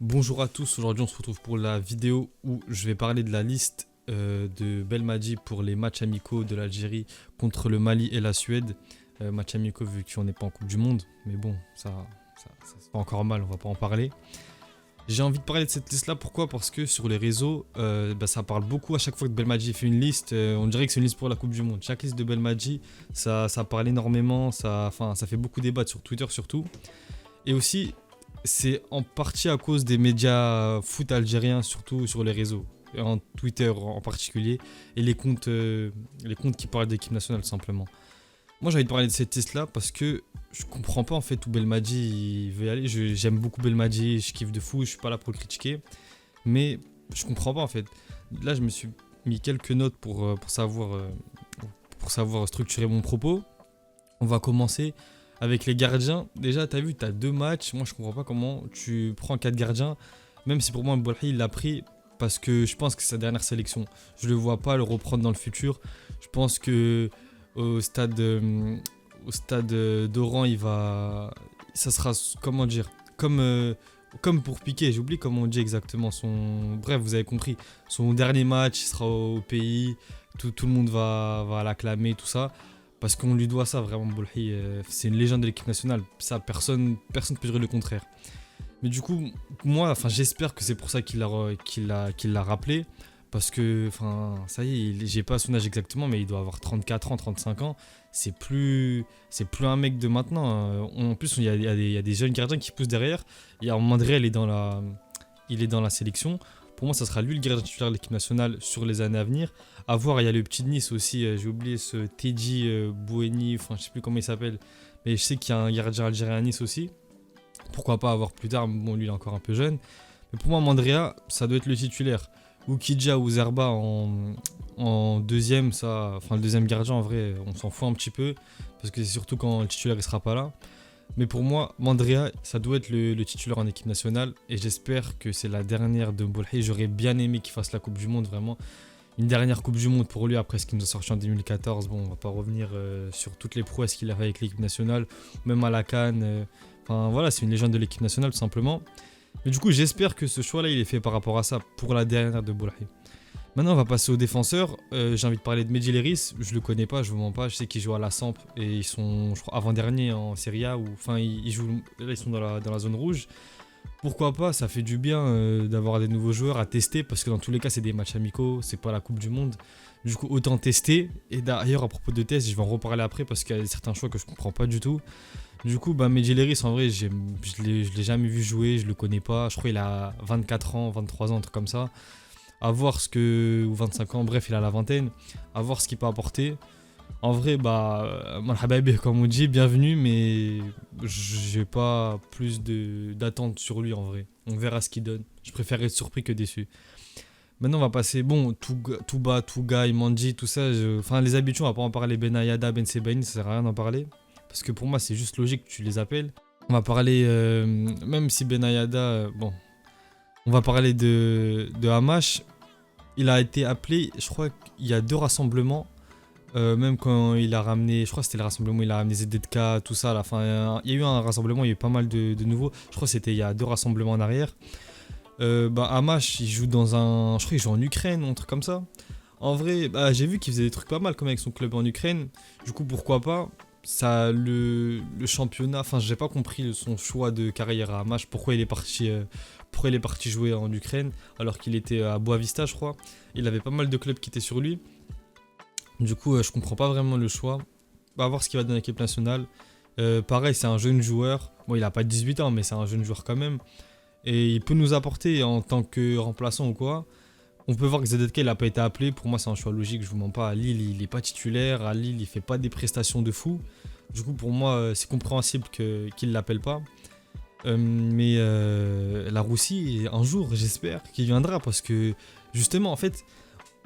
Bonjour à tous, aujourd'hui on se retrouve pour la vidéo où je vais parler de la liste de Belmadi pour les matchs amicaux de l'Algérie contre le Mali et la Suède. Matchs amicaux vu qu'on n'est pas en Coupe du Monde, mais bon, ça se fait encore mal, on va pas en parler. J'ai envie de parler de cette liste là, pourquoi? Parce que sur les réseaux, ça parle beaucoup à chaque fois que Belmadi fait une liste, on dirait que c'est une liste pour la Coupe du Monde. Chaque liste de Belmadi, ça parle énormément, ça fait beaucoup débattre sur Twitter surtout. Et aussi, c'est en partie à cause des médias foot algériens, surtout sur les réseaux, et en Twitter en particulier, et les comptes qui parlent d'équipe nationale simplement. Moi j'ai envie de parler de cette liste là parce que je comprends pas en fait où Belmadi il veut y aller. J'aime beaucoup Belmadi, je kiffe de fou, je suis pas là pour le critiquer, mais je comprends pas en fait. Là je me suis mis quelques notes pour savoir structurer mon propos. On va commencer avec les gardiens. Déjà, t'as vu, t'as deux matchs. Moi, je comprends pas comment tu prends quatre gardiens. même si pour moi, Bolhi, il l'a pris parce que je pense que c'est sa dernière sélection. Je le vois pas le reprendre dans le futur. Je pense que au stade, euh, au stade d'Oran, ça sera, comment dire, comme pour Piqué. J'ai oublié comment on dit exactement Bref, vous avez compris. Son dernier match, il sera au pays. Tout le monde va l'acclamer, tout ça. Parce qu'on lui doit ça vraiment, Bolhi. C'est une légende de l'équipe nationale. Ça, personne ne peut dire le contraire. Mais du coup, moi, j'espère que c'est pour ça qu'il l'a rappelé. Parce que, ça y est, j'ai pas son âge exactement, mais il doit avoir 34 ans, 35 ans. C'est plus un mec de maintenant. En plus, il y a des jeunes gardiens qui poussent derrière. Et Mandré, il est dans la sélection. Pour moi, ça sera lui le gardien titulaire de l'équipe nationale sur les années à venir. À voir, il y a le petit de Nice aussi. J'ai oublié ce Teddy Boueni, je sais plus comment il s'appelle. Mais je sais qu'il y a un gardien algérien à Nice aussi. Pourquoi pas avoir plus tard, bon lui il est encore un peu jeune. Mais pour moi Mandrea, ça doit être le titulaire. Oukidja ou Zerba en deuxième, le deuxième gardien en vrai, on s'en fout un petit peu. Parce que c'est surtout quand le titulaire il sera pas là. Mais pour moi, Mandrea, ça doit être le titulaire en équipe nationale. Et j'espère que c'est la dernière de Bolhi. J'aurais bien aimé qu'il fasse la Coupe du Monde, vraiment. Une dernière Coupe du Monde pour lui après ce qu'il nous a sorti en 2014. Bon, on va pas revenir sur toutes les prouesses qu'il a fait avec l'équipe nationale, même à la CAN. Voilà, c'est une légende de l'équipe nationale tout simplement. Mais du coup, j'espère que ce choix-là, il est fait par rapport à ça pour la dernière de Bolhi. Maintenant, on va passer aux défenseurs. J'ai envie de parler de Medji Leris. Je le connais pas, je vous mens pas. Je sais qu'ils jouent à la Samp et ils sont, je crois, avant-dernier en Serie A. Ils jouent, là, ils sont dans la zone rouge. Pourquoi pas, ça fait du bien d'avoir des nouveaux joueurs à tester parce que dans tous les cas, c'est des matchs amicaux, c'est pas la Coupe du Monde. Du coup, autant tester. Et d'ailleurs, à propos de tests, je vais en reparler après parce qu'il y a certains choix que je comprends pas du tout. Du coup, Medji Leris, en vrai, je l'ai jamais vu jouer, je le connais pas. Je crois qu'il a 24 ans, 23 ans, un truc comme ça. À voir ou 25 ans, bref, il a la vingtaine. À voir ce qu'il peut apporter. En vrai, marhaba bih, comme on dit, bienvenue, mais j'ai pas plus d'attente sur lui en vrai. On verra ce qu'il donne. Je préfère être surpris que déçu. Maintenant, on va passer, bon, Touba, Tougaï, Mandji, tout ça. Les habitués, on va pas en parler. Benayada, Ben Sebaini, ça sert à rien d'en parler. Parce que pour moi, c'est juste logique que tu les appelles. On va parler, même si Benayada, bon, on va parler de Hamash. Il a été appelé, je crois qu'il y a deux rassemblements. Même quand il a ramené, je crois que c'était le rassemblement où il a ramené ZDK, tout ça à la fin. Il y a eu un rassemblement, il y a eu pas mal de nouveaux. Je crois que c'était il y a deux rassemblements en arrière. Hamash, il joue je crois qu'il joue en Ukraine, un truc comme ça. En vrai, j'ai vu qu'il faisait des trucs pas mal comme avec son club en Ukraine. Du coup, pourquoi pas. Ça, le championnat, j'ai pas compris son choix de carrière à Hamash. Pourquoi il est parti jouer en Ukraine alors qu'il était à Boavista, je crois. Il avait pas mal de clubs qui étaient sur lui. Du coup, je comprends pas vraiment le choix. On va voir ce qu'il va donner à l'équipe nationale. Pareil, c'est un jeune joueur. Bon, il a pas 18 ans, mais c'est un jeune joueur quand même. Et il peut nous apporter en tant que remplaçant ou quoi. On peut voir que ZDK il a pas été appelé. Pour moi, c'est un choix logique. Je vous mens pas. À Lille, il est pas titulaire. À Lille, il fait pas des prestations de fou. Du coup, pour moi, c'est compréhensible qu'il l'appelle pas. Mais la Russie, un jour, j'espère qu'il viendra parce que justement, en fait,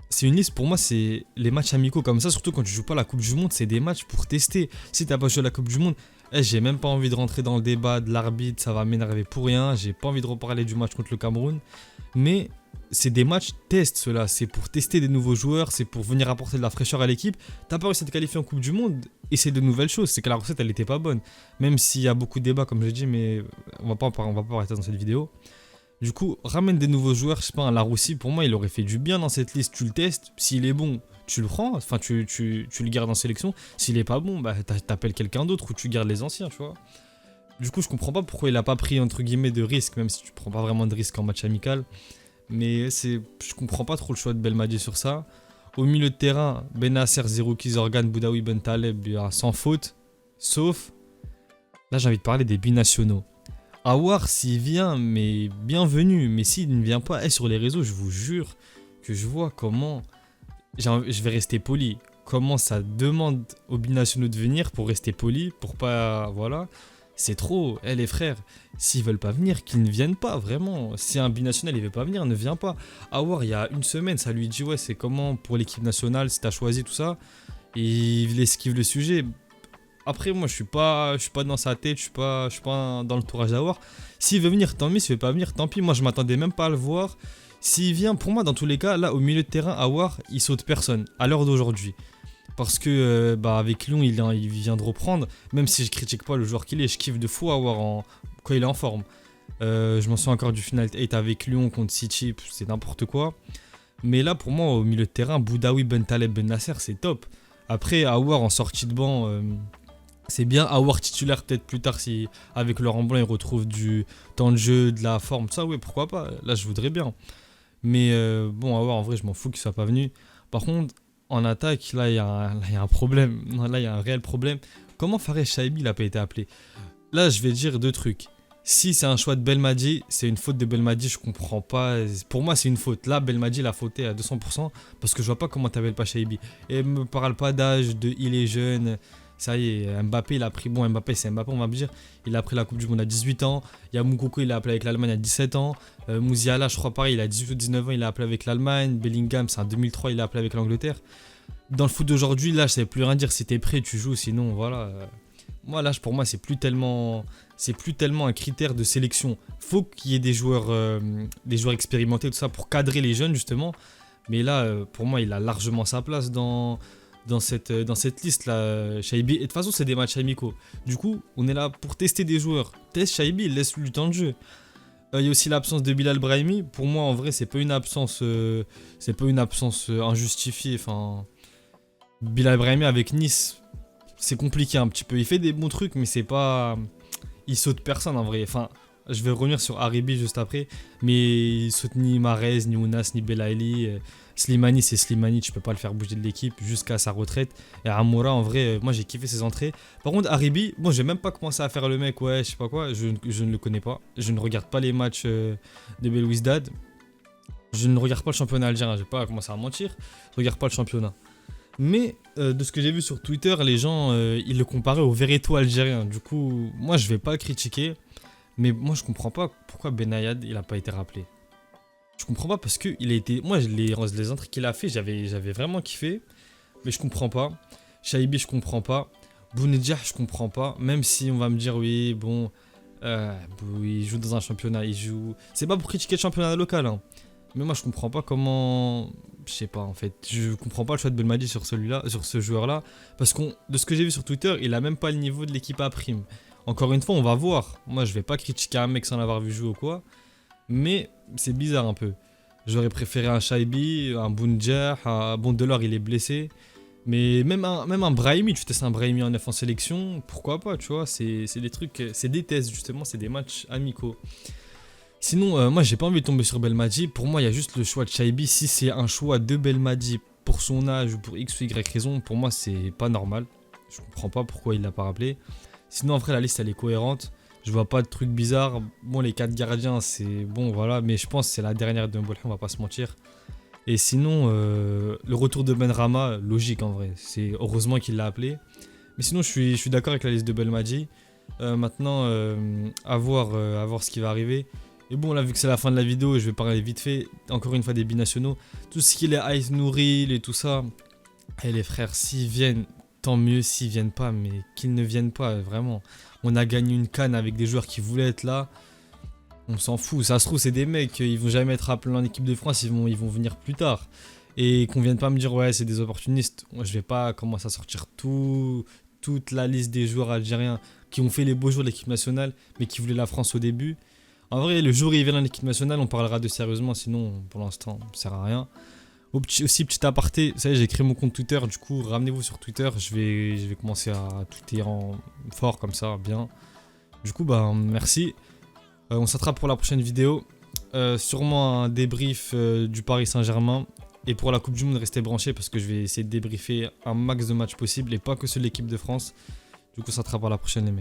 c'est une liste pour moi, c'est les matchs amicaux comme ça, surtout quand tu joues pas la Coupe du Monde, c'est des matchs pour tester. Si t'as pas joué la Coupe du Monde, j'ai même pas envie de rentrer dans le débat de l'arbitre, ça va m'énerver pour rien. J'ai pas envie de reparler du match contre le Cameroun. Mais c'est des matchs test, ceux-là. C'est pour tester des nouveaux joueurs, c'est pour venir apporter de la fraîcheur à l'équipe. T'as pas réussi à te qualifier en Coupe du Monde, essaie de nouvelles choses. C'est que la recette, elle était pas bonne. Même s'il y a beaucoup de débats, comme je dis, mais on va pas arrêter dans cette vidéo. Du coup, ramène des nouveaux joueurs, je sais pas, un Laroussi, pour moi, il aurait fait du bien dans cette liste. Tu le testes, s'il est bon, tu le prends, enfin, tu le gardes en sélection. S'il est pas bon, bah, t'appelles quelqu'un d'autre ou tu gardes les anciens, tu vois. Du coup, je comprends pas pourquoi il a pas pris, entre guillemets, de risque, même si tu prends pas vraiment de risque en match amical. Mais je comprends pas trop le choix de Belmadi sur ça. Au milieu de terrain, Benasser, Zerouki, Zorgan, Boudaoui, Bentaleb, sans faute. Sauf, là, j'ai envie de parler des binationaux. Awar, s'il vient, mais bienvenue. Mais s'il ne vient pas, sur les réseaux, je vous jure que je vois comment. Je vais rester poli. Comment ça demande aux binationaux de venir pour rester poli, pour pas. Voilà. C'est trop. Les frères, s'ils veulent pas venir, qu'ils ne viennent pas, vraiment. Si un binational il veut pas venir, ne vient pas. Awar, il y a une semaine, ça lui dit ouais, c'est comment pour l'équipe nationale, si t'as choisi tout ça. Et il esquive le sujet. Après, moi, je suis pas dans sa tête, je suis pas dans l'entourage d'Awar. S'il veut venir, tant mieux. S'il veut pas venir, tant pis. Moi, je m'attendais même pas à le voir. S'il vient, pour moi, dans tous les cas, là, au milieu de terrain, Awar, il saute personne à l'heure d'aujourd'hui. Parce que, avec Lyon, il vient de reprendre. Même si je critique pas le joueur qu'il est, je kiffe de fou Awar quand il est en forme. Je m'en souviens encore du final 8 avec Lyon contre City, c'est n'importe quoi. Mais là, pour moi, au milieu de terrain, Boudaoui, Bentaleb, Ben Nasser, c'est top. Après, Awar en sortie de banc. C'est bien avoir titulaire peut-être plus tard si avec Laurent Blanc il retrouve du temps de jeu, de la forme, tout ça, oui, pourquoi pas. Là, je voudrais bien. Mais bon, avoir en vrai, je m'en fous qu'il soit pas venu. Par contre, en attaque, là, il y a un problème. Non, là, il y a un réel problème. Comment Fares Chaibi n'a pas été appelé? Là, je vais dire deux trucs. Si c'est un choix de Belmadi, c'est une faute de Belmadi, je comprends pas. Pour moi, c'est une faute. Là, Belmadi l'a fauté à 200% parce que je vois pas comment t'appelles pas Chaibi. Et me parle pas d'âge, de il est jeune. Ça y est, Mbappé, il a pris. Bon, Mbappé, c'est Mbappé, on va me dire. Il a pris la Coupe du Monde à 18 ans. Il y a Moukoko, il a appelé avec l'Allemagne à 17 ans. Mouziala, je crois pareil, il a 18 ou 19 ans, il a appelé avec l'Allemagne. Bellingham, c'est en 2003, il a appelé avec l'Angleterre. Dans le foot d'aujourd'hui, là, je sais plus rien dire. Si t'es prêt, tu joues. Sinon, voilà. Moi, l'âge, pour moi, c'est plus tellement un critère de sélection. Faut qu'il y ait des joueurs expérimentés, tout ça, pour cadrer les jeunes, justement. Mais là, pour moi, il a largement sa place dans cette liste-là, Shaibi. Et de toute façon, c'est des matchs amicaux. Du coup, on est là pour tester des joueurs. Teste Shaibi, laisse-lui du temps de jeu. Il y a aussi l'absence de Bilal Brahimi. Pour moi, en vrai, c'est pas une absence injustifiée. Enfin, Bilal Brahimi avec Nice, c'est compliqué un petit peu. Il fait des bons trucs, mais c'est pas, il saute personne en vrai. Enfin, je vais revenir sur Haribi juste après, mais il saute ni Mahrez, ni Ounas, ni Belaïli. Slimani, c'est Slimani, tu peux pas le faire bouger de l'équipe jusqu'à sa retraite. Et Amoura, en vrai, moi j'ai kiffé ses entrées. Par contre, Haribi, bon, j'ai même pas commencé à faire le mec, ouais, je sais pas quoi, je ne le connais pas. Je ne regarde pas les matchs de Belouizdad. Je ne regarde pas le championnat algérien, je vais pas commencer à mentir. Je regarde pas le championnat. Mais de ce que j'ai vu sur Twitter, les gens, ils le comparaient au Veretout algérien. Du coup, moi je vais pas le critiquer. Mais moi je comprends pas pourquoi Benayad il a pas été rappelé. Je comprends pas parce que il a été. Moi les entrées qu'il a fait, j'avais vraiment kiffé. Mais je comprends pas. Shaibi, je comprends pas. Bounedjah, je comprends pas. Même si on va me dire oui, bon. Il joue dans un championnat, il joue. C'est pas pour critiquer le championnat local, hein. Mais moi je comprends pas comment. Je sais pas en fait. Je comprends pas le choix de Belmadi sur celui-là, sur ce joueur-là. Parce que de ce que j'ai vu sur Twitter, il a même pas le niveau de l'équipe à prime. Encore une fois, on va voir. Moi je vais pas critiquer un mec sans l'avoir vu jouer ou quoi. Mais c'est bizarre un peu. J'aurais préféré un Shaibi, un Bounedjah, un Delors il est blessé. Mais même un Brahimi, tu testes un Brahimi en 9 en sélection, pourquoi pas, tu vois, c'est des trucs, c'est des tests justement, c'est des matchs amicaux. Sinon, moi j'ai pas envie de tomber sur Belmadi, pour moi il y a juste le choix de Shaibi, si c'est un choix de Belmadi pour son âge ou pour X ou Y raison, pour moi c'est pas normal. Je comprends pas pourquoi il l'a pas rappelé. Sinon en vrai la liste elle est cohérente. Je vois pas de trucs bizarres. Bon, les 4 gardiens, c'est bon, voilà. Mais je pense que c'est la dernière de Mbolhi, on va pas se mentir. Et sinon, le retour de Benrahma, logique en vrai. C'est heureusement qu'il l'a appelé. Mais sinon, je suis d'accord avec la liste de Belmadi. Maintenant, à voir ce qui va arriver. Et bon, là, vu que c'est la fin de la vidéo, je vais parler vite fait, encore une fois, des binationaux. Tout ce qui est Ice Nouril et tout ça. Et les frères, s'ils viennent, tant mieux. S'ils viennent pas, mais qu'ils ne viennent pas, vraiment. On a gagné une CAN avec des joueurs qui voulaient être là. On s'en fout. Ça se trouve, c'est des mecs, ils vont jamais être appelés en équipe de France, ils vont venir plus tard. Et qu'on vienne pas me dire, ouais, c'est des opportunistes. Moi, je vais pas commencer à sortir toute la liste des joueurs algériens qui ont fait les beaux jours de l'équipe nationale, mais qui voulaient la France au début. En vrai, le jour où il vient dans l'équipe nationale, on parlera de sérieusement, sinon pour l'instant, ça sert à rien. Aussi, petit aparté, vous savez, j'ai créé mon compte Twitter, du coup, ramenez-vous sur Twitter, je vais commencer à tweeter en fort comme ça, bien. Du coup, bah, merci. On s'attrape pour la prochaine vidéo. Sûrement un débrief du Paris Saint-Germain. Et pour la Coupe du Monde, restez branchés parce que je vais essayer de débriefer un max de matchs possible et pas que ceux de l'équipe de France. Du coup, ça sera pour la prochaine, les mecs.